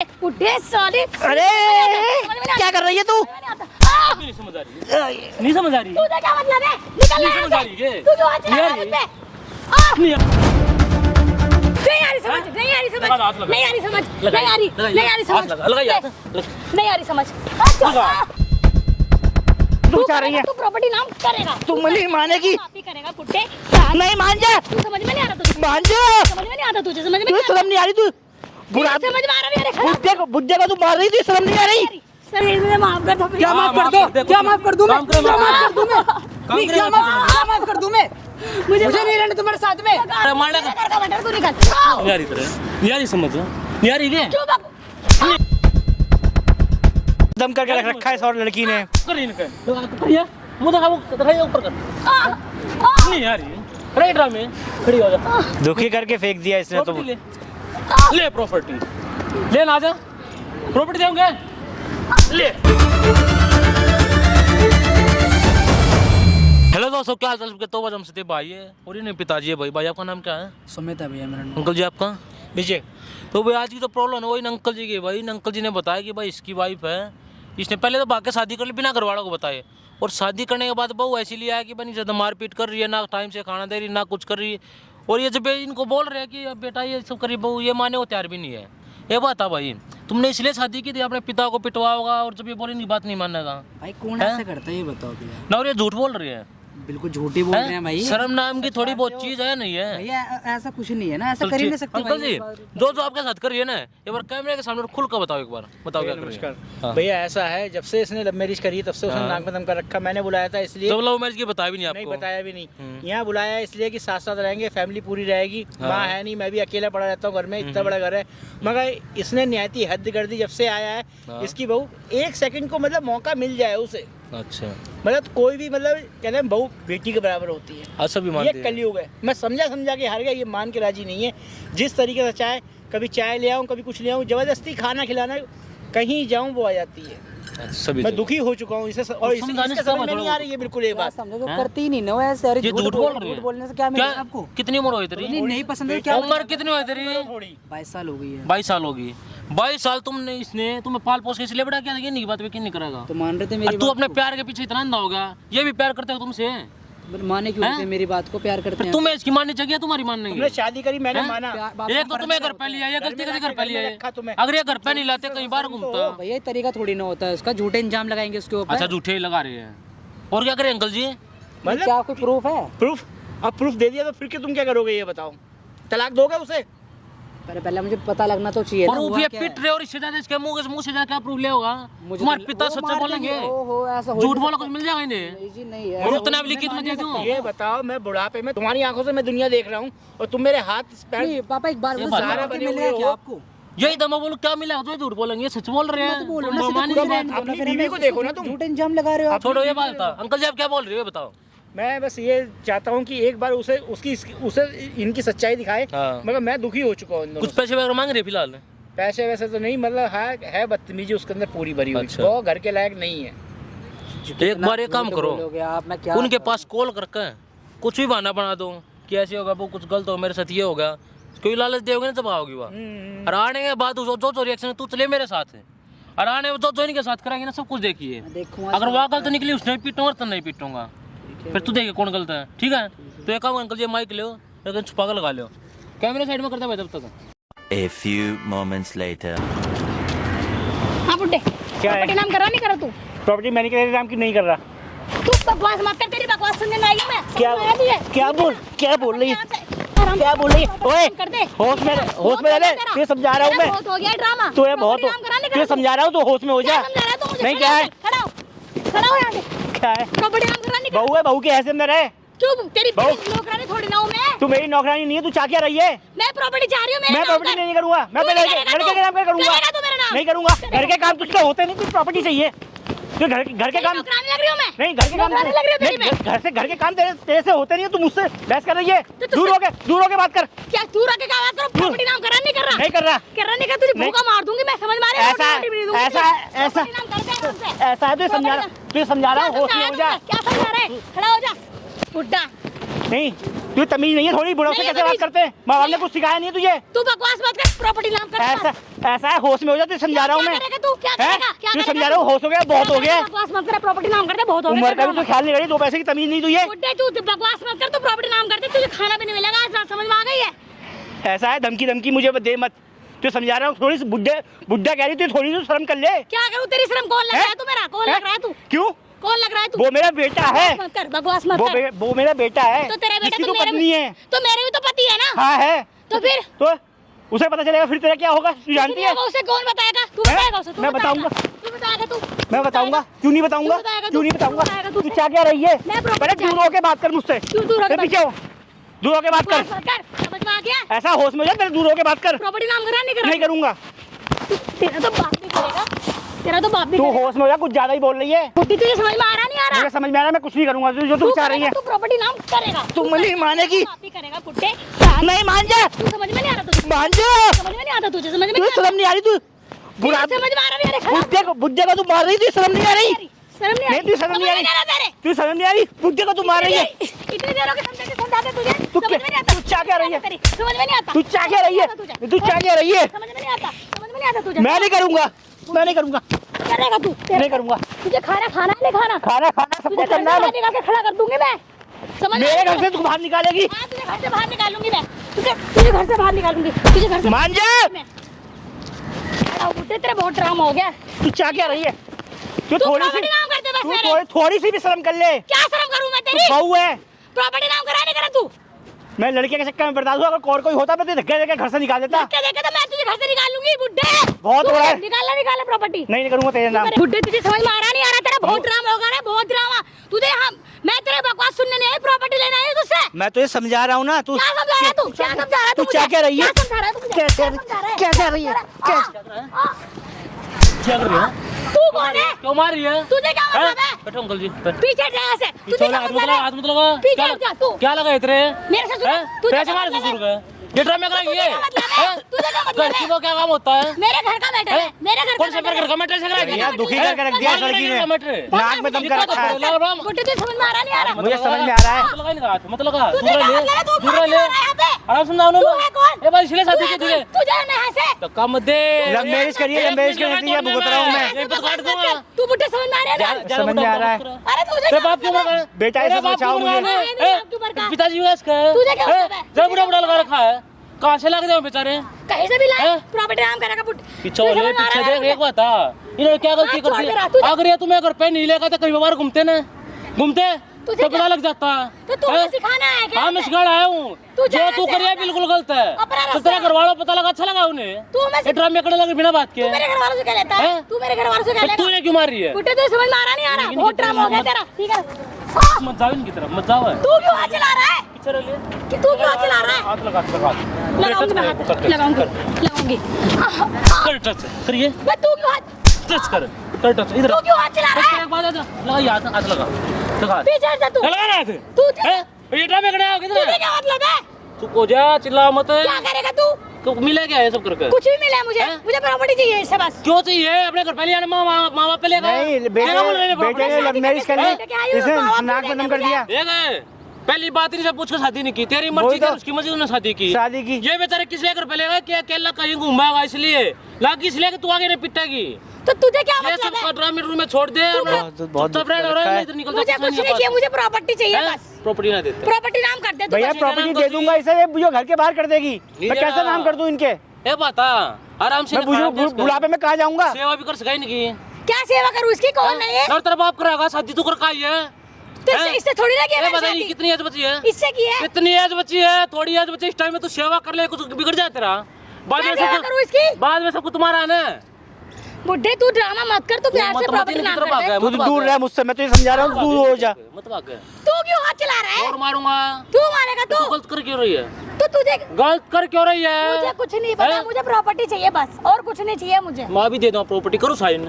बुड्ढे साले। अरे क्या कर रही है तू? नहीं समझ आ रही, नहीं समझ आ रही, तुझे क्या मतलब है? निकल नहीं यहाँ समझ आ से। रही है। तू क्यों हाथ चला रहा है मुझ पे? नहीं नहीं आ रही समझ, नहीं आ रही समझ, लगा, हाथ लगा। नहीं आ रही समझ, नहीं आ रही, लगाइए, नहीं आ रही हाथ समझ, लगा, लगाइए हाथ, नहीं आ रही समझ। लगा। तू चाह रही है? तू प्रॉपर्टी नाम करेगा। तू नहीं मानेगी। माफी करेगा बुड्ढे। नहीं मान जा, तू समझ में नहीं आ रहा तुझे, मान जा। समझ में नहीं आता तुझे, समझ में तुझे नहीं शर्म नहीं आ रही? तू बुरा आता। समझ में आ रहा है मेरे बुड्ढे को तू मार रही थी, शर्म नहीं आ रही? सर मुझे माफ कर दो प्लीज। क्या माफ कर दो? क्या माफ कर दूं मैं? क्या माफ कर दूं मैं? क्या माफ कर दूं मैं? मुझे नहीं रहना तुम्हारे साथ में। अरे मारने का घर का मटर तू निकल। नहीं आ रही तेरे, नहीं आ रही समझ, नहीं आ रही क्या? क्यों बाबू? दम करके रख रखा है इस और लड़की ने। कर इनके करिए, मुंह दिखाइए ऊपर कर। नहीं आ रही, अरे ड्रामे खड़ी हो जा। दुखी करके फेंक दिया इसने तो। प्रॉपर्टी ले प्रॉपर्टी ले ना जा, प्रॉपर्टी देंगे ले। हेलो दोस्तों, क्या हाल चाल सबके? तो हम सतीश भाई है और ये पिताजी है। भाई आपका नाम क्या है? सुमित है भैया मेरा नाम। अंकल जी आपका? विजय। तो भाई आज की तो प्रॉब्लम है वही अंकल जी की। भाई अंकल जी ने बताया कि भाई इसकी वाइफ है, इसने पहले तो भाग के शादी कर ली बिना घर वालों को बताए, और शादी करने के बाद बहू ऐसी लिया है कि बनी ज़्यादा मारपीट कर रही है, ना टाइम से खाना दे रही, ना कुछ कर रही है। और ये जब इनको बोल रहे हैं कि अब बेटा ये सब करी बहू, ये माने वो तैयार भी नहीं है। ये बात है भाई, तुमने इसलिए शादी की थी अपने पिता को पिटवा होगा, और जब ये बोले इनकी बात नहीं मानेगा भाई कौन ऐसा करता है ये बताओ भैया। ना, और ये झूठ बोल रही है। बिल्कुल झूठी बोल रहे हैं भाई। शर्म नाम की थोड़ी बहुत चीज है नहीं है भैया ऐसा कुछ नहीं है ना, ऐसा कर ही नहीं सकते अंकल जी। भाई। जो आपके साथ कर रही है ना, एक बार कैमरे के सामने खुल कर बताओ, एक बार बताओ क्या कर रही है। हाँ। भैया ऐसा है, जब से इसने लव मैरिज करी तब से उसने नाक में दम कर रखा। मैंने बुलाया था इसलिए, जब लव मैरिज की बताया भी नहीं नहीं आपको? बताया भी नहीं। यहाँ बुलाया इसलिए कि साथ साथ रहेंगे, फैमिली पूरी रहेगी। माँ है नहीं, मैं भी अकेला पड़ा रहता हूँ घर में, इतना बड़ा घर है। मगर इसने निहायती हद कर दी जब से आया है। इसकी बहू एक सेकंड को मतलब मौका मिल जाए उसे, अच्छा, मतलब कोई भी मतलब कहते हैं बहू बेटी के बराबर होती है। आज सभी ये मानते हैं। कलयुग है। मैं समझा के हार गया, ये मान के राजी नहीं है। जिस तरीके से चाहे कभी चाय ले आऊँ, कभी कुछ ले आऊँ, जबरदस्ती खाना खिलाना, कहीं जाऊँ वो आ जाती है। सभी मैं दुखी हो चुका हूँ इसे, और इसके समझाने से समझ में क्या नहीं आ रही है बिल्कुल ये बात। समझो तो करती ही नहीं ना वो ऐसे। अरे ये झूठ बोल रही है। झूठ बोलने से क्या मिलेगा आपको? कितनी उम्र हुई तेरी? नहीं पसंद है क्या? उम्र कितनी हुई तेरी? 22 साल हो गई है। 22 साल होगी। 22 साल तुमने इसने तुम्हें पाल पोस के इसलिए बड़ा किया, ये नहीं बात पे नहीं करेगा। तो मान रहे थे मेरी तू बात अपने को? प्यार के पीछे इतना अंधा होगा, ये भी प्यार करते हो तुमसे। माने क्यों नहीं थे मेरी बात को? प्यार करते हैं। तुम्हें इसकी माननी चाहिए, तुम्हारी माननी तुमने शादी करी, मैंने माना। एक तो तुम्हें घर पे लिया, ये गलती करके घर पे लिया है। रखा तुम्हें। अगर ये घर पे नहीं लाते कहीं बार घूमता। भैया ये तरीका थोड़ी ना होता है उसका, झूठे इंजाम लगाएंगे उसके ऊपर। अच्छा, झूठे ही लगा रहे हैं। और क्या करें अंकल जी? मतलब क्या कोई प्रूफ है? प्रूफ? अब प्रूफ दे दिया तो फिर के तुम क्या करोगे ये बताओ? तलाक दोगे उसे? पहले मुझे पता लगना तो चाहिए ना, प्रूफ हुआ ये क्या पिट रहे और इससे ज्यादा इसके मुंह से ज्यादा क्या प्रूफ ले होगा? मुझे तुम्हारे तो- पिता वो सच्चा मार बोलेंगे, देंगे। ओहो, ऐसा हो झूठ नहीं बोला सकता। कुछ मिल जाएगा इन्हें। नहीं जी नहीं है। और उतना भी लिखित में दे दूं। ये बताओ, मैं बुढ़ापे में तुम्हारी आंखों से मैं दुनिया देख रहा हूँ और तुम मेरे हाथ पैर नहीं पापा एक बार ये बोलो, बात सारा है। बने बने हुए हुए क्या हो। आपको? यही तो मैं बोलूं, क्या मिला तो झूठ बोलेंगे, सच बोल रहे हैं। बोल तुम रहा हूँ ना, मान ही सीधे नहीं बोल रहे। रहा हूँ। अपनी बीवी को देखो ना तुम। झूठे इंजाम लगा रहे हो आप। छोड़ो ये बात था। अंकल जी आप क्या बोल रहे हो, ये बताओ। मैं बस ये चाहता हूँ कि एक बार उसे इनकी सच्चाई दिखाए। हाँ। मगर मैं दुखी हो चुका हूँ इन दोनों कुछ से। पैसे वगैरह मांग रहे फिलहाल? पैसे वैसे तो नहीं, मतलब है बदतमीजी उसके अंदर पूरी भरी हुई। अच्छा। वो घर के लायक नहीं है। एक बार एक काम करो, बोलोगे आप, मैं क्या उनके पास कॉल करके कुछ भी बहाना बना दो कि ऐसे होगा, वो कुछ गलत हो मेरे साथ ये होगा, कोई लालच दोगे ना तब आओगी वहाँ। और आने के बाद जो रिएक्शन तू चले मेरे साथ है, और आने जो इनके साथ कराएंगे ना सब कुछ देखिए। देखूंगा। अगर वहाँ गलत निकली उसने पीटूंगा तो नहीं पीटूंगा, फिर तू देखे कौन गलत है। ठीक है, तो एक काम अंकल जी माइक लो, लेकिन छुपा कर लगा लो, कैमरे साइड में करता है तब तक। A few moments later. हाँ बुड्ढे, क्या है? प्रॉपर्टी नाम करा नहीं करा तू? प्रॉपर्टी मैंने के नाम की नहीं कर रहा। तू बकवास मत कर, तेरी बकवास सुनने में आई हूँ मैं। क्या समझ में आ रही है? क्या बोल रही है? यहाँ से आराम क्या बोल रही है? ओए, कर दे। होश में रह ले। तुझे समझा रहा हूँ मैं। बहुत हो गया ड्रामा। तो ये बहुत प्रॉपर्टी नाम करा नहीं तुझे करा तू? समझा रहा हूँ, तो होश में हो जा। क्या समझा रहा है तू मुझे? नहीं, क्या है? खड़ा हो यहाँ से। क्या है? प्रॉपर्टी नाम करा नहीं करा? बहू है, बहू के हैसियत में रहे। क्यों? तेरी बहू। नौकरानी थोड़ी ना हूँ मैं। तू मेरी नौकरानी नहीं है, तू चाह क्या रही है? मैं प्रॉपर्टी चाह रही हूँ, मेरे मैं नाम प्रॉपर्टी कर। नहीं करूंगा। मैं तू पहले नहीं करेगा लड़के के नाम पे करूंगा। करेगा तू मेरा नाम? नहीं करूंगा। घर के काम तुझसे होते नहीं, तुझे प्रॉपर्टी चाहिए। तो घर के तेरी काम नौकरानी लग रही हूँ मैं? नहीं, घर के काम नौकरानी लग रही है तेरी नहीं, मैं? घर के काम तेरे से होते नहीं है। तू मुझसे बहस कर रही है। तो दूर होके बात कर। क्या तू रखे क्या बात करो? प्रॉपर्टी नाम करा नहीं कर रहा? नहीं कर रहा। कर रहा नहीं कर, तुझे नहीं। भूखा मार दूंगी मैं, समझ में आ रहा है? ऐसा प्रॉपर्टी नहीं दूंगी ऐसा तुझे। ऐसा प्रॉपर्टी नाम कर दे आराम से। ऐसा है, तुझे समझा रहा हूँ, होश में हो जा। क्या समझा रहे? खड़ा हो जा बुड्ढा। नहीं, तुझे तमीज नहीं है थोड़ी, बुढ़ों से नहीं है कैसे बात तमीज। करते हैं? माँ बाप ने कुछ सिखाया नहीं है तुझे? तू बकवास मत कर, प्रॉपर्टी नाम कर। ऐसा है, होश में हो जा, तुझे समझा रहा हूँ मैं। क्या करेगा तू? क्या हैं? करेगा? क्या तुझे करेगा समझा रहा हूँ, होश हो गया, बहुत हो गया। बकवास मत कर, प्रॉपर्टी नाम करते बहुत हो गया। उम्र का भी तो ख्याल नहीं रही, 2 पैसे की तमीज नहीं तुझे। बुड्ढे तू बकवास मत कर, तू प्रॉपर्टी नाम करते, तुझे खाना भी नहीं मिलेगा। आज समझ में आ गई है? ऐसा है, धमकी धमकी मुझे दे मत, तुझे समझा रहा हूँ। थोड़ी सी बुड्ढा कह रही, तू थोड़ी सी शर्म कर ले। क्या करूँ? तेरी शर्म कौन लग रहा है? तू मेरा कौन लग रहा है? तू क्यों? कौन लग रहा है? तू वो मेरा बेटा है। मत कर, बकवास मत कर। वो मेरा बेटा है। तो तेरा बेटा जिसकी तो तू मेरे पत्नी है। तो मेरे भी तो पति है ना। हाँ है। तो फिर तो उसे पता चलेगा फिर तेरा क्या होगा, तू जानती है? उसे कौन बताएगा? तू हैं? बताएगा उसे? तू मैं बताएगा। बताऊंगा। तू बताएगा? तू मैं बताऊंगा। क्यों नहीं बताऊंगा? तू बताएगा, क्यों नहीं तू बताऊंगा? बताएगा, तू तू क्या कह रही है? मैं प्रॉपर्टी पहले दूर होके बात कर मुझसे। क्यों दूर होके फिर पीछे हो, दूर होके बात कर। बकवास मत कर, समझ में आ गया? ऐसा होश में हो जा, पहले दूर होके बात कर। प्रॉपर्टी नाम करा नहीं करा? नहीं करूंगा। तेरा तो बाप भी करेगा, तेरा तो बाप भी तू करेगा। होश में हो जा, कुछ ज्यादा ही बोल रही है। बुद्धि तुझे समझ में आ रहा नहीं आ रहा? मुझे समझ में आ रहा है, मैं कुछ नहीं करूंगा जो तू चाह रही है। तू प्रॉपर्टी नाम करेगा। तू नहीं मानेगी। बाप ही करेगा बुड्ढे। नहीं मान जा, तू समझ में नहीं आ रहा तुझे? मान जा। समझ में नहीं आता तुझे? समझ में तुझे नहीं शर्म नहीं आ रही? तू बुरा आता? समझ में आ रहा नहीं? अरे बुड्ढे को तू मार रही, तुझे शर्म नहीं आ रही? शर्म नहीं आ नहीं, रही? तुझे शर्म नहीं आ रही? तेरे तुझे शर्म नहीं आ रही? बुड्ढे को तू मार रही है। इतनी देर हो गई समझाते तुझे। तू समझ में नहीं आता? तू क्या कह रही है? समझ में नहीं आता? तू क्या कह रही है? तू क्या कह रही है? समझ में नहीं आता? समझ में नहीं आता तुझे? मैं नहीं करूंगा, मैं नहीं करूंगा, करेगा तू? नहीं करूंगा। तुझे खाना खाना है नहीं खाना? खाना सब तुझे कुछ घर करना से है। बाहर निकाल के खड़ा कर दूंगी मैं। समझ मेरे घर से तू बाहर निकालेगी? हाँ, तुझे घर से बाहर निकालूंगी मैं। तुझे घर से बाहर निकालूंगी। तुझे घर से मान जा। मैं तेरा बहुत ड्रामा हो गया। तू क्या कह रही है? तू तू थोड़ी सी प्रॉपर्टी नाम करते बस मेरे। थोड़ी सी भी शर्म कर ले। क्या शर्म करूं मैं तू तेरी? बहू है। प्रॉपर्टी नाम करा नहीं करा तू? मैं लड़के के चक्कर में बर्दाश्त हुआ, अगर और कोई होता मैं तुझे धक्के देके घर से निकाल देता। क्या देखे तो मैं तुझे घर से निकाल लूंगी बुड्ढे। बहुत हो रहा है। निकाला प्रॉपर्टी। नहीं करूंगा तेरे नाम। बुड्ढे तुझे समझ में आ रहा नहीं आ रहा? तेरा बहुत ड्रामा होगा रे, बहुत ड्रामा। तुझे हम मैं तेरे बकवास सुनने नहीं आई, प्रॉपर्टी लेने आई हूं तुझसे। मैं तुझे समझा रहा हूँ ना। तू क्या समझा रहा है तू? क्या समझा रहा है तू क्या कह रही है? क्या समझा रहा है तू मुझे? क्या क्या समझा रहा है? क्या कह रही है? क्या क्या कर रही है? तू कौन है? क्यों मार रही है? तुझे क्या मतलब है? बैठो अंकल जी, बैठ। पीछे जा से। तुझे पीछे क्या हाथ मत मतलब लगा, है? हाथ मत लगा। पीछे क्या हट जा तू। क्या लगा है तेरे? मेरे ससुर हैं? तुझे पैसे क्या मारे मतलब ससुर है? का ये ड्रामे कराएंगे? तुझे क्या मतलब है? तुझे क्या मतलब घर की है? को क्या काम होता है? मेरे घर का मैटर है। हैं? मेरे घर कौन का से पर घर का मैटर से कराएंगे? यार दुखी करके रख दिया इस लड़की ने। नाक में दम कर रखा है। बुड्ढे तुझे समझ में आ रहा नहीं आ रहा? मुझे समझ में आ रहा है। मत लगा इनका हाथ, मत लगा। तुझे दूर क्या ले, मतलब है? तू दूर कौन ले। है यहाँ पे? आराम से समझाओ ना। तू है कौन? ए भाई इसलिए शादी की तुझे। तुझे यहाँ से धक्का मत दे। लव मैरिज करिए, लव मैरिज करने के लिए भुगत रहा हूँ मैं। यहीं पे तो काट दूंगा। तू बुड्ढे समझ में आ रहा है ना? समझ में आ रहा है। अरे तुझे तेरे क्या बाप क्यों मतलब मर है? गए? बेटा तेरे इसे बाप बचाओ क्यों मर मुझे। गए? नहीं, बाप क्यों मर गया? पिताजी हुआ इसका। तुझे क्या मतलब है? जब बुढ़ा बुढ़ा लगा रखा है, कहाँ से लग जाओ बेचारे? कहीं से भी लाए हैं? प्रॉपर्टी नाम करेगा बुड्ढे। पीछे ले, पीछे देख, एक बात था। इन्होंने क्या गलती हाँ, कर छोड़ दी? दे रहा, तुझे- अगर ये तुम्हें घर पे नहीं लेगा तो कई बार घूमते ना, घूमते तुझे तो क्या- पता लग जाता। तो तुम्हें हैं? सिखाना है क्या? हाँ मैं सिखा आया हूँ। तू जो जा तू ऐसे करिए अपना- बिल्कुल गलत है। अपना तो रास्ता- तेरा घर वालों को पता लगा, अच्छा लगा उन्हें? तू मैं ये ड्रामे करने लगे बिना बात के। तू मेरे घर वालों से क्या लेता है? हैं? तू मेरे घर वालों से क्या फिर लेगा? तू ये क्यों मार रही है? बुड्ढे तुझे समझ में आ रहा नहीं आ रहा? नहीं, बहुत नहीं, ड्रामा हो गया मत- तेरा। ठीक है हाँ, मत जाओ इनकी तरफ, मत जाओ। तू क्यों हाथ चला रहा है? पीछे रह ले। कि तू क्यों हाथ चला रहा है? हाथ लगा, लगा। लगाऊंगी मैं कर, हाथ कर, लगाऊंगी कर, लगाऊंगी कर टच करिए, मैं तू क्यों हाथ टच कर टच इधर। तू क्यों हाथ चला रहा है? एक बात आजा, लगा ये हाथ, हाथ लगा, लगा। पीछे हट जा तू। लगा ना हाथ। तू हैं? ये ड्रामे करने आओ किधर? तुझे क्या मतलब है? चुप हो जा, चिल्ला मत। क्या करेगा तू? तो मिला क्या है सब करके? कुछ भी मिला मुझे। हैं? मुझे प्रॉपर्टी चाहिए इससे बस। क्यों चाहिए? अपने घर पहले आने माँ बाप पे लेगा। नहीं क्या बोल रहे बेटे हैं बेटे ने प्रॉपर्टी? लव मैरिज कर शादी करके आई ली, हूँ, इसने माँ-बाप नाक ने में दम देखा कर दिया। ये गए पहली बात ही से पूछ कर शादी नहीं की, तेरी वही मर्जी तो। थी, उसकी मर्जी उन्होंने शादी की। शादी की। ये बेचारे किस लिए घर पे लेगा कि अकेला कहीं घूमेगा, इसलिए लागी, इसलिए कि तू आगे नहीं पिटेगी। तो तुझे क्या ये मतलब सब है? ड्रामे रूम में छोड़ दे। बहुत चुपचाप रह रहा है, इधर निकल जा, मुझे कुछ कुछ नहीं चाहिए, मुझे प्रॉपर्टी चाहिए बस। प्रॉपर्टी ना देते। प्रॉपर्टी नाम कर दे तू भैया बस। प्रॉपर्टी दे दूंगा इसे, ये जो घर के बाहर कर देगी। मैं देगा। कैसे नाम कर दूं इनके? ए बाता आराम से मैं बुढ़ापे में कहाँ जाऊंगा? सेवा भी कर सकाई नहीं क्या सेवा करूँ इसकी? कौन नहीं है? और तेरा बाप कराएगा शादी, तू कर का ही है। तो इससे थोड़ी ना किया ए मैंने बताइए शादी। कितनी एज बची है? इससे की है। कितनी एज बची है? थोड़ी एज बची, इस टाइम में तू सेवा कर ले, कुछ बिगड़ जाए तेरा। बाद क्या में सेवा सब करूँ इसकी? बाद में सब कुछ तुम्हारा है ना। बुड्ढे तू ड्रामा मत कर, तू प्यार से प्रॉपर्टी नाम कर दे। तू दूर रह मुझसे, मैं तुझे समझा रहा हूँ, दूर हो जा। मत भाग। तू क्यों हाथ चला रहा है? और मारूंगा। तू मारेगा तू तू? गलत कर क्यों रही है? तो तुझे गलत कर क्यों रही है? मुझे कुछ नहीं पता, हैं? मुझे प्रॉपर्टी चाहिए बस, और कुछ नहीं चाहिए मुझे। माँ भी दे दो प्रॉपर्टी, करो साइन,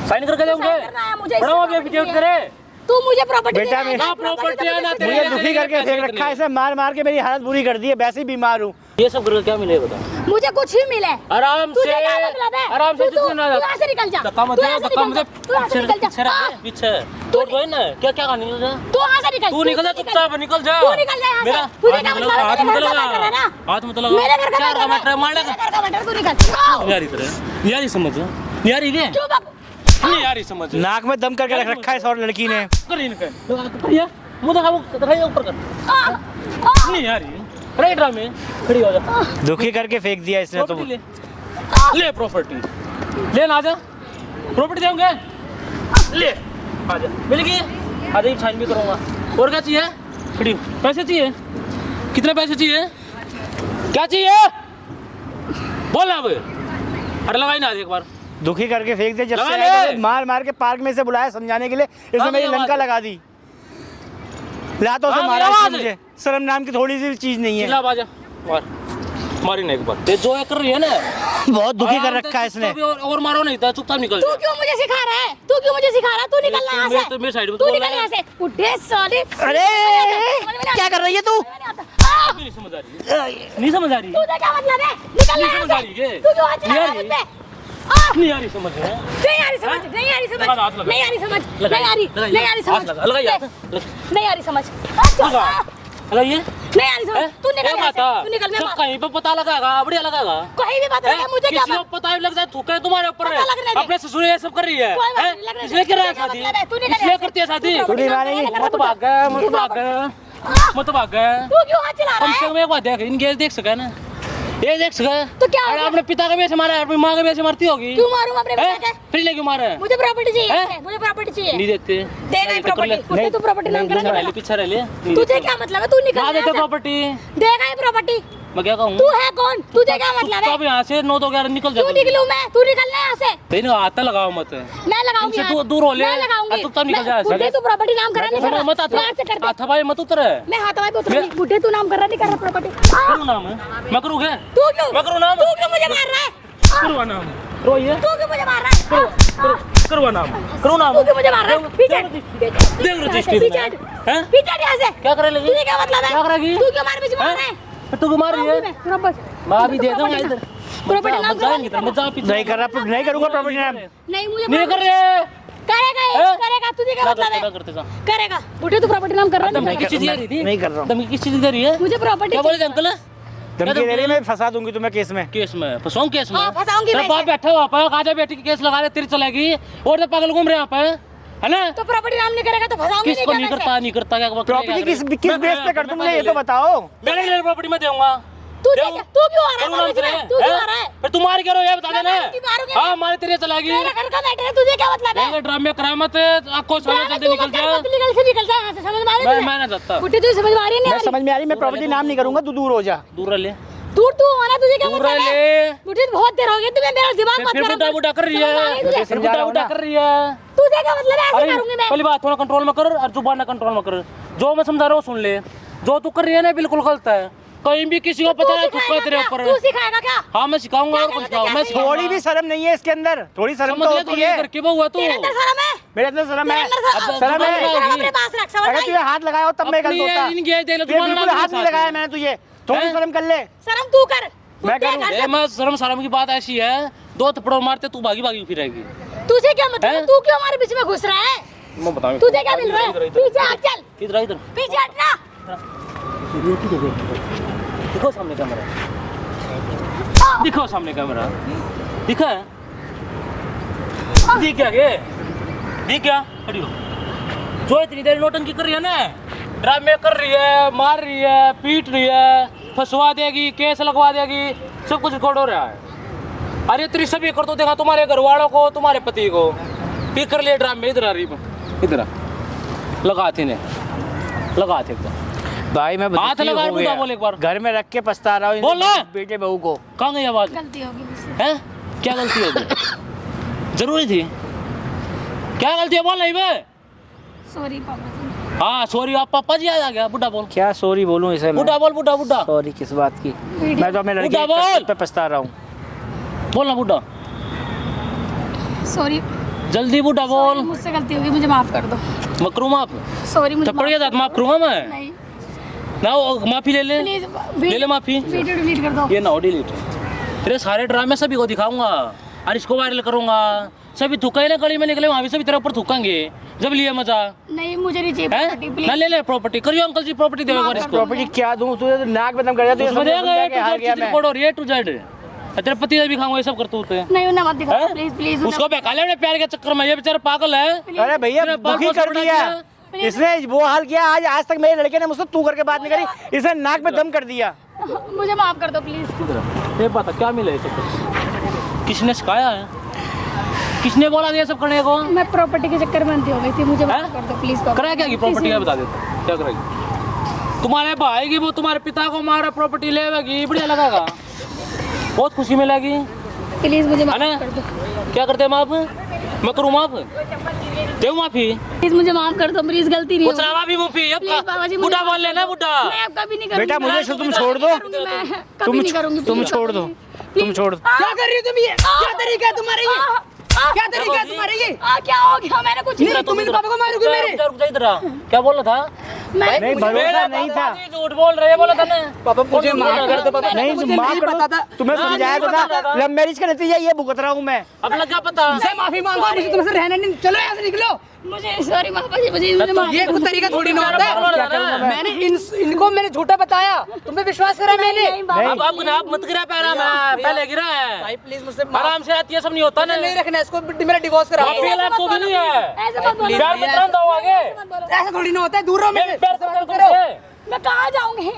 साइन करके साइन दोगे। करना है मुझे, इससे बड़ा अभी property एफिडेविट चाहिए। करे। तू मुझे प्रॉपर्टी बेटा, मैं- प्रॉपर्टी है ना तेरी। मुझे दुखी करके फेंक रखा है, इसे मार मार के मेरी हालत बुरी कर दी है, वैसे ही बीमार हूँ। ये सब करके क्या मिलेगा बता? मुझे कुछ ही मिले। आराम तुझे से, क्या मतलब है? आराम से तू जितने ना यहाँ से निकल जा। धक्का मत तू दे, यहाँ से धक्का निकल मत जा। दे। तू यहाँ से निकल पीछे जा। रह, पीछे तू तो है ना, क्या क्या निकल जा, तू यहाँ से निकल। तू निकल जा चुपचाप, निकल जा। तू निकल जा यहाँ मेरा से। तुझे क्या हाथ मतलब है? हाथ मत मेरे घर का लगा, मैटर है ना? हाथ मत लगा। मेरे घर का क्या मैटर मैटर है? मार लगा। मेरे घर का मैटर, तू निकल। यार इधर यार समझ यार ये क्यों बाबू? नहीं यार समझ नाक में दम करके रख रखा है इस और लड़की ने। कर इनके करिए मुंह दिखा, वो दिखाइए ऊपर कर। नहीं यार ये राइट ड्रामे खड़ी हो जा। दुखी करके फेंक दिया इसने तो। प्रॉपर्टी ले प्रॉपर्टी ले ना, आजा प्रॉपर्टी देंगे, ले आजा मिलेगी, आजा ही साइन भी करूँगा। और क्या चाहिए, खड़ी पैसे चाहिए, कितने पैसे चाहिए, क्या चाहिए बोल अब। अरे लगाई ना एक बार, दुखी करके फेंक दिया। जब लगा से ले। आया तो मार मार के पार्क में से बुलाया समझाने के लिए, इसने मेरी लंका लगा दी। लातों से हाँ, मारा मेरा इसने आवाज मुझे। शर्म नाम की थोड़ी सी चीज नहीं है। चिल्ला बाजा मार, मारी ना एक बार। ये जो है कर रही है ना, बहुत दुखी कर रखा है इसने। और मारो नहीं था, चुपचाप निकल तू जा। क्यों मुझे सिखा रहा है? तू क्यों मुझे सिखा रहा है? तू निकल ना यहाँ मेरे- से। मेरे साइड में तू तो निकल बोल यहाँ से। उठे साले। अरे क्या कर रही है तू? नहीं समझ आ रही, नहीं समझ आ रही, तुझे क्या मतलब है? निकल नहीं यहाँ समझ आ से। रही है। तू क्यों हाथ चला रहा है नहीं मुझ पे? नहीं आ रही समझ है। नहीं आ रही समझ, नहीं आ रही समझ, लगा हाथ लगा। नहीं आ रही समझ, नहीं आ रही, नहीं आ रही समझ, लगाइए हाथ, नहीं आ रही समझ। अच्छा, लगाइए। नहीं आ रही समझ। तू निकल यहाँ से, तू निकल। मैं बात- कहीं पे पता लगाएगा, बढ़िया लगाएगा। कहीं भी बात लगा, मुझे क्या किसी को पता लग जाए, थूके तुम्हारे ऊपर पता लगने दे। अपने ससुर ये सब कर रही है, कोई बात हैं? नहीं, लगने दे। इसलिए कर रहा है तुझे क्या शादी, मतलब है? तू निकल इसलिए यहाँ से। करती है शादी। तू नहीं मानेगी। मत भाग गए, मत भाग गए, मत भाग गए। तू क्यों हाथ चला कम रहा से है? कम एक बात देख, इनके देख सके ना, ये देख सके। तो क्या हो अरे गया? अपने पिता का भी ऐसे मारा है, अपनी माँ का भी ऐसे मारती होगी। क्यों मारूं अपने हैं? पिता के? फिर ले क्यों मारा है? मुझे प्रॉपर्टी चाहिए, हैं? इससे, मुझे प्रॉपर्टी चाहिए। नहीं देते, देगा ये प्रॉपर्टी। उठे तू प्रॉपर्टी नाम करा, पीछे निकल। पीछे रह ले। नहीं तुझे देते। क्या मतलब है? तू निकल ना यहाँ देते से। प्रॉपर्टी, देगा ये प्रॉपर्टी। मैं क्या कहूँ? तू है कौन? तुझे क्या मतलब है? चुपचाप यहाँ से 9 तो 11 निकल जा। तू निकलूं मैं? तू निकलना यहाँ से। तेरे हाथ लगाओ मत, मैं लगाऊंगी इनसे हाथ। दूर हो ले। मैं लगाऊंगी। अरे चुपचाप निकल जा मैं- ऐसे। बुड्ढे तू प्रॉपर्टी नाम करा, नहीं कर रहा। मत प्यार से कर दे। हाथ भाई मत उतर। मैं हाथ वाई पे उतरूंगी। बुड्ढे तू नाम कर रहा, नहीं कर रहा प्रॉपर्टी। करूँ नाम है, मैं करूँ क्या? तू क्यों? मैं करूँ नाम? तू क्यों मुझे मार रहा है? करवा नाम, रोइए, तू क्यों मुझे मार रहा है? करवा नाम, करूँ नाम। तू क्यों मुझे मार रहा है? पीछे हट, देख रजिस्ट्री पीछे में। हट, हैं? पीछे हट यहाँ से। क्या करे लगी? तुझे क्या मतलब है? क्या करेगी? तू क्यों मार, मुझे मार रहा है? तू क्यों मार रही है? मैं अभी दे दूंगा इधर। प्रॉपर्टी नाम करा, मत जा, मत जा पीछे। नहीं कर रहा, नहीं करूंगा प्रॉपर्टी नाम। नहीं मुझे नहीं कर रहे। करेगा ये, हैं? करेगा। तुझे क्या क्या मतलब करते, क्या है? करते जा? करेगा। बुड्ढे तू प्रॉपर्टी नाम कर रहा है, धमकी नहीं कर किस चीज़ की दे रही थी? नहीं कर रहा हूँ। धमकी किस चीज़ की दे रही है? रहा। मुझे प्रॉपर्टी क्या बोले थे अंकल? धमकी दे रही है, मैं फंसा दूंगी तुम्हें केस में। केस में फंसाऊं, केस में हाँ, फंसाऊंगी तेरा मैं बाप इसे। बैठा हुआ पर काजा बेटी की केस लगा रहे, तेरी चलेगी और तो पागल घूम रहे यहाँ पे, है ना? तो प्रॉपर्टी नाम नहीं करेगा तो फंसाऊंगी किसको क्या नहीं मैं करता, नहीं करता क्या? प्रॉपर्टी किस बेस पे कर दूं मुझे ये तो बताओ। मैंने ले प्रॉपर्टी में दूंगा। तू क्यों आ रहा है? नाम से तू क्यों आ रहा है? फिर तुम मार करो, ये बता देना। मैं मारूंगी। हाँ मारे तेरे चलेगी। मेरे घर का मैटर है, तुझे क्या मतलब है? ये ड्रामे करामत आपको समझ जल्दी तू निकल मत कर, जा। मत निकल जा यहाँ से। समझ में आ रही है तुझे? मैं ना जाता, बुड्ढे तुझे समझ में आ रही है, नहीं आ मैं रही? समझ में आ रही, मैं प्रॉपर्टी नाम नहीं करूंगा, तू दूर हो जा। दूर रह ले, दूर तू होना, तुझे क्या दूर मतलब रह है? ले। बुड्ढे बहुत देर हो गई, तुम्हें मेरा दिमाग मत फिर खराब बुड्ढा कर। बुड्ढा कर रही समझ में आ रही है, तुझे? फिर बुड्ढा बुड्ढा कर रही है। तुझे क्या मतलब है? ऐसे अरे करूंगी मैं। पहली बात थोड़ा कंट्रोल में कर और जुबान ना कंट्रोल में कर। जो मैं समझा रहा हूँ सुन ले, जो तू कर रही है ना बिल्कुल गलत है। कहीं भी किसी को पता है तू थुक्का तेरे सिखाएगा ऊपर। क्या? तू सिखाएगा क्या? हाँ मैं सिखाऊंगा, और कुछ सिखाऊंगा, मैं सिखाऊंगा। थोड़ी भी शर्म नहीं है इसके अंदर, थोड़ी शर्म समझ तो ले, होती थोड़ी है। करके बहु है तू। तेरे अंदर शर्म है? मेरे अंदर शर्म है, तेरे अंदर अब शर्म है। जुबान शर्म अपने पास रख, समझ अगर आई? तुझे हाथ लगाया हो तब मैं गलत अपनी होता। इनकी देख ले, ये जुबान बिल्कुल लगा हाथ मेरे नहीं साथ। लगाया मैंने तुझे, थोड़ी हैं? शर्म कर ले। शर्म तू कर। मैं बुड्ढे करूं? घर ए, मैं शर्म की बात ऐसी है, 2 थप्पड़ मारते तू भागी भागी फिरेगी। से- तुझे क्या मतलब है? हैं? तू क्यों हमारे बीच में घुस रहा है? मैं बताऊं तुझे क्या मिल रहा है? पीछे हट, चल इधर इधर पीछे हटना। दिखो सामने कैमरा, दिखो सामने कैमरा, दिखा है? दिख क्या ये? दिख क्या? खड़ी हो। जो इतनी देर नोटंकी कर रही है ना, ड्रामे कर रही है, मार रही है, पीट रही है, फंसवा देगी, केस लगवा देगी, सब कुछ रिकॉर्ड हो रहा है। अरे तेरी सभी कर तो देखा, तुम्हारे घर वालों को, तुम्हारे पति को भी कर लिए ड्रामे। इधर आ रही, इधर आ, लगा थे ने, लगा थे एकदम। भाई मैं हाथ दुखी लगा, हो बुढ़ा गया। बोल एक बार। घर में रख के पछता रहा हूँ बोल ना। बेटे बहू को। कहाँ गई आवाज? गलती होगी मुझसे। है? क्या गलती होगी? जरूरी थी? क्या गलती है बोल नहीं बे? सॉरी पापा जी। हाँ सॉरी, आप पापा जी आ गया। बुढ़ा बोल, क्या सॉरी बोलूं इसे मैं? बुढ़ा बोल, बुढ़ा बुढ़ा सॉरी किस बात की? मैं तो अपने लड़की बुढ़ा बोल। पे पछता रहा हूँ। बोल ना बुढ़ा, सॉरी, जल्दी बुढ़ा बोल। मुझसे गलती होगी, मुझे माफ कर दो। मैं करूँ माफ? सॉरी, मुझे थप्पड़ के साथ माफ करूँगा मैं नहीं, ना, वो माफी ले ले, प्लीज ले ले माफी। वीडियो डिलीट कर दो। ये ना हो डिलीट, तेरे सारे ड्रामे सभी को दिखाऊंगा और इसको वायरल करूंगा। सभी थूका ना गली में निकले वहाँ भी सभी तेरे ऊपर थूकेंगे जब लिए मजा नहीं मुझे नहीं चाहिए है property, please। ना। ले ले प्रॉपर्टी करियो अंकल जी, प्रॉपर्टी देगा और इसको प्रॉपर्टी क्या दूं तुझे तो नाक में दम कर दिया तू ये उसमें समझ देगा में क्या हार गया मैं। रिकॉर्ड हो रही है टू जेड। तेरे पति भी खाऊंगा ये सब करतूत है। नहीं उन्हें मत दिखाओ हैं? प्लीज प्लीज उसको बहका ले अपने प्यार के चक्कर में, ये बेचारा पागल है। अरे भैया तेरे बाल दुखी को कर सपना दिया दिया। इसने, वो हाल किया आज आज तक मेरे लड़के ने मुझसे तू करके बात नहीं करी, इसने नाक में दम कर दिया। मुझे माफ कर दो प्लीज। ये पता क्या मिला ये सब कुछ? किसने सिखाया है? किसने बोला ये सब करने को? मैं प्रॉपर्टी के चक्कर में अंधी हो गई थी, मुझे माफ हैं? कर दो प्लीज। करा क्या की प्रॉपर्टी है बता देता क्या करेगी? तुम्हारे भाई की वो तुम्हारे पिता को मारा प्रॉपर्टी लेगी, बढ़िया लगेगा, बहुत खुशी मिलेगी प्लीज मुझे है माफ ना? कर दो। क्या करते हैं माफ? मैं करूँ माफ? दे माफी? प्लीज मुझे माफ कर दो, प्लीज गलती नहीं कुछ होगी। माफी मुफी अब प्लीज बाबा जी, मुझे बुढ़ा माफ बोल लेना बुढ़ा। मैं अब कभी नहीं करूंगी। बेटा मुझे मैं तुम छोड़ दो, कभी नहीं करूंगी। तुम please, छोड़ बाबा दो, जी। तुम छोड़ दो। क्या कर रही हो तुम ये? क्या तरीका है तुम्हारा ये? क्या तरीका है तुम्हारा ये? क्या हो गया? मैंने कुछ नहीं। तुम मेरे पापा को मारोगी मेरे? क्या बोल रहा था? मैं नहीं भरोसा नहीं था। झूठ बोल रहे बोला था ना। पापा मुझे माफ कर दो पापा। नहीं तुम माफ कर दो, तुम्हें समझाया तो था लव मैरिज का नतीजा ये भुगत रहा हूँ मैं। अब लग क्या पता? मुझसे माफी मांगो, मुझे तुमसे रहना नहीं। चलो यहाँ से निकलो। मुझे सॉरी पापा जी, मुझे माफ ये कुछ तरीका थोड़ी ना होता क्या है। करूंगा मैं? मैंने इनको मैंने झूठा बताया, तुम पे विश्वास करा मैंने। नहीं बाबा। अब आप मत गिरा पैरा में, पहले गिरा है। भाई प्लीज मुझसे आराम से आती है, सब नहीं होता ना। नहीं रखना इसको, मेरा डिवोर्स करा। आप ये लाभ को भी नहीं है। ऐसे मत बोलो। प्यार मत रंग दो आगे। ऐसा थोड़ी ना होता है, दूर रहो मेरे प्यार से करो। मैं कहाँ जाऊंगी?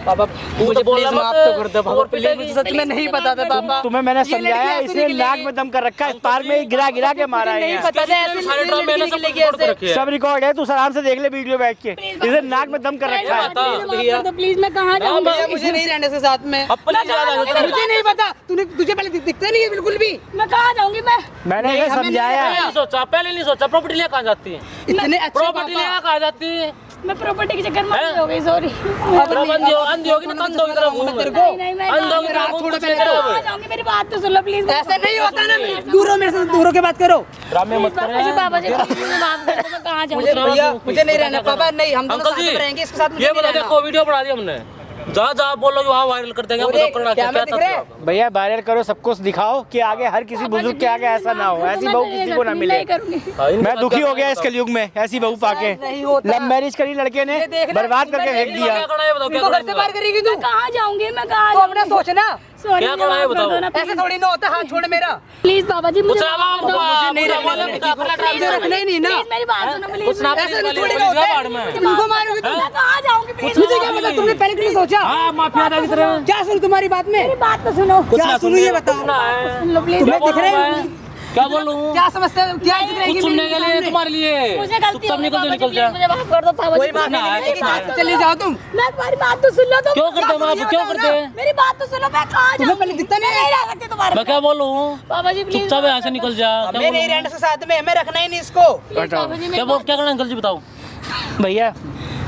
पापा मुझे बोल प्लीज रहा माफ मत। तो कर दो पापा और प्लीज, पिटेगी। मुझे सच में नहीं पता था पापा। तुम्हें मैंने ये लड़की समझाया, ऐसे इसने निकलेगी। नाक में दम कर रखा है, इस पार्क में ही गिरा गिरा के मारा है नहीं यहाँ। पता था ऐसे सारे ड्रामे लड़की सब निकलेगी रिकॉर्ड कर ऐसे। रखे हैं। सब रिकॉर्ड है, तू आराम से देख ले वीडियो बैठ के, इसे नाक में दम कर रखा है। प्लीज मैं कहाँ जाऊंगी? भैया मुझे नहीं रहने से साथ में। अपनी ज्यादा मुझे नहीं पता, तुझे पहले दिखता नहीं है बिल्कुल भी। मैं कहाँ जाऊंगी? मैं मैंने इसे समझाया। नहीं सोचा, पहले नहीं सोचा प्रॉपर्टी ले कहाँ जाती है? इतने अच्छे प्रॉपर्टी ले पापा। कहाँ जाती है? मैं प्रॉपर्टी के चक्कर में हैं? अंधी हो गई, सॉरी। अंधी होगी ना, अंध होगी तरह घूम। तेरे को नहीं मैं अंध होगी तरह घूम, कुछ नहीं करोगे। कहाँ जाऊंगी? मेरी बात तो सुन लो प्लीज। ऐसा नहीं होता ना, दूर हो मेरे से, दूर हो के बात करो। ड्रामे मत करें। पापा जी मुझे माफ कर दो, मैं कहाँ मुझे जाऊंगी? भैया मुझे नहीं रहना पापा, नहीं हम दोनों अंकल साथ जी में रहेंगे, इसके साथ मुझे ये नहीं बता रहना। देखो वीडियो बना दी हमने, जहाँ जहाँ बोलोगे वहाँ वायरल कर देंगे। वो बताओ देख, करना क्या कैमरा क्या दिख रहा है? था? भैया वायरल करो, सबको दिखाओ कि आगे हर किसी बुजुर्ग के आगे ऐसा ना हो, ऐसी बहू किसी को ना मिले। नहीं करूंगी। मैं दुखी हो गया इस कलयुग में, ऐसी बहू पाके। नहीं होता। लव मैरिज करी लड़के ने, ये देखना, बर्बाद करके फेंक क्या दिया। करना है बताओ, क्या इनको घर से करना बाहर है? करेगी तू? मैं कहाँ जाऊंगी? मैं कहाँ तो अपना सोचना, सॉरी क्या करना है बताओ? ऐसे थोड़ी ना होता। हाथ छोड़ मेरा, प्लीज पापा जी मुझे कुछ ना माफ कर दो। मुझे नहीं रखना है। मुझे रखना ही नहीं ना। प्लीज मेरी बात सुनो प्लीज। कुछ ना ऐसे नहीं पुलिस थोड़ी वाले ना होता पुलिस है। बाड़ में। तुमको मारोगे तुम। मैं कहाँ जाऊंगी प्लीज? मुझे क्या पता, तुमने पहले क्यों नहीं सोचा? हाँ माफिया था की तरह। क्या सुन तुम्हारी बात में? मेरी बात तो सुनो। क्या सुनू ये बताओ। सुन लो प्लीज। तुम्हें दिख रहे हैं? क्या बोलूं? क्या समझते हो? क्या दिख रहा है कुछ ये सुनने मेरे के लिए सामने? तुम्हारे लिए मुझे गलती तब हो गई निकल पापा जी, निकल जा। प्लीज मुझे माफ कर दो पापा जी। कोई बात ना, नहीं, ऐसी बात है। चले जाओ तुम। मैं तुम्हारी बात तो सुन लो तुम। क्यों करते हैं आप, क्यों करते हैं? मेरी बात तो सुनो, मैं कहाँ तुम्हें जाऊंगी? पहले दिखता नहीं है? मैं रह सकती तुम्हारे मैं क्या बोलूं? पापा जी प्लीज। चुपचाप यहाँ से निकल जा। क्या मैं नहीं बोलूं? रहने से साथ में, मैं रखना ही नहीं इसको। प्लीज पापा जी क्या बोल, क्या करना अंकल जी बताओ। भैया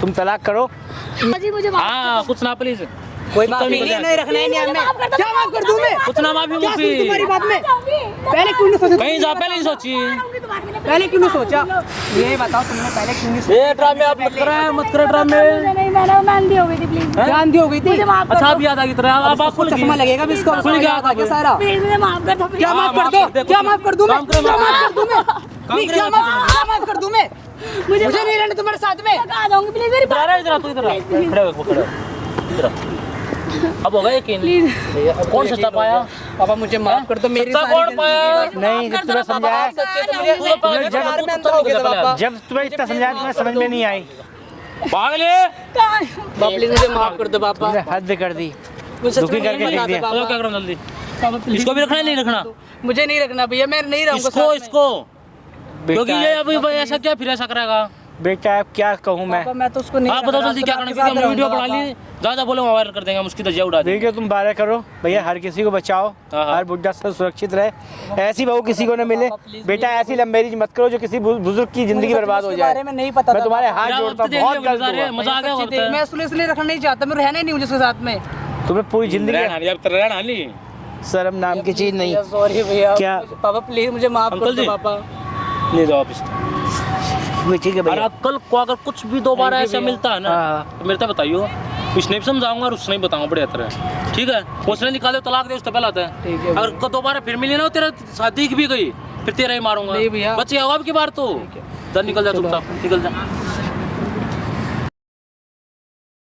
तुम तलाक करो। पापा जी मुझे माफ हाँ कुछ ना प्लीज, कोई माफी नहीं, नहीं रखना ही नहीं मुझे माफ कर हमें। दो। क्या माफ कर दूं मैं? कुछ ना माफी क्या सुन तुम्हारी मुफी। बात में? जाऊंगी। पहले क्यों नहीं सोचा? कहीं जा, पहले नहीं सोची। पहले क्यों नहीं सोचा? ये बताओ तुमने पहले क्यों नहीं सोचा? ये ड्रामे आप मत करें, मत करें ड्रामे। मुझे नहीं, मैं अंधी हो गई थी प्लीज। क्या अंधी हो गई थी? मुझे माफ कर अच्छा दो। आप याद आ की तरह आप आपको चश्मा लगेगा भी इसको, खुल गया था सारा। प्लीज मुझे माफ कर दो। क्या हाँ, माफ कर माफ दो? कर दे, क्या कुछ माफ कर दूं मैं? काम करे, क्या माफ कर दूं मैं? नहीं, करे, क्या माफ कर दूं मैं? मुझे नहीं रहना तुम्हारे साथ में। मैं कहाँ जाऊंगी? प्लीज मेरी इधर आ रहा है, इधर आ, तू इधर आ। खड़े हो, खड़े हो। इधर आ। अब होगा यकीन? कौन सच्चा पाया? पापा मुझे माफ कर दो, मेरी सच्चा कौन पाया? नहीं जब तुम्हें समझाया, जब तुम्हें इतना समझाया तुम्हें समझ में नहीं आई, पागल पापा प्लीज मुझे माफ कर दो पापा। तुमने हद कर दी, मुझे दुखी करके फेंक दिया। बताओ क्या करना जल्दी। पापा प्लीज इसको भी रखना है नहीं रखना? मुझे नहीं रखना भैया, मैं नहीं रहूंगा इसको साथ में। इसको क्योंकि बेटा ये अभी ऐसा क्या फिर ऐसा करेगा? बेटा अब क्या कहूँ मैं। पापा मैं तो उसको नहीं आप बताओ रख रहा, जल्दी क्या तो करना, आपके क्योंकि साथ हमने वीडियो रहूंगा बना ली, ज्यादा बोले वायरल कर देंगे, हम उसकी तजिया उड़ा देंगे। देखिए तुम बारह करो भैया, हर किसी को बचाओ, हाँ, हाँ। हर बुढ़ा से सुरक्षित रहे, ऐसी बहू किसी को न मिले। बेटा ऐसी लव मैरिज मत करो जो किसी बुजुर्ग की जिंदगी बर्बाद हो उसके जाए। बारे में नहीं पता मैं था तुम्हारे पापा। हाथ क्या जोड़ता हूँ, वक्त बहुत देख लिया, गलत हुआ। मजा आ गया सच्ची वक्त। देख, मैं इसलिए रखना नहीं चाहता, मैं रहना ही नहीं मुझे उसके साथ में। तुम्हें पूरी जिंदगी रहना नहीं, अब तो रहना नहीं। शर्म नाम की चीज नहीं। सॉरी भैया। क्या? पापा प्लीज मुझे माफ कर अंकल दो जी। पापा। ले जाओ वापस। ठीक है और भैया। अब कल को अगर कुछ भी दोबारा ऐसा मिलता है ना हाँ। तो मेरे को बताइयो, इसने भी समझाऊंगा और उसने भी बताऊंगा बढ़िया तरह, ठीक है। उसने निकाले तलाक दे, उससे पहले आता है। ठीक है अगर दोबारा फिर मिली ना तेरा शादी की भी गई, फिर तेरा ही मारूंगा। नहीं भैया। बच्चे आओ अब की बार तो निकल जा चुपचाप, निकल जा।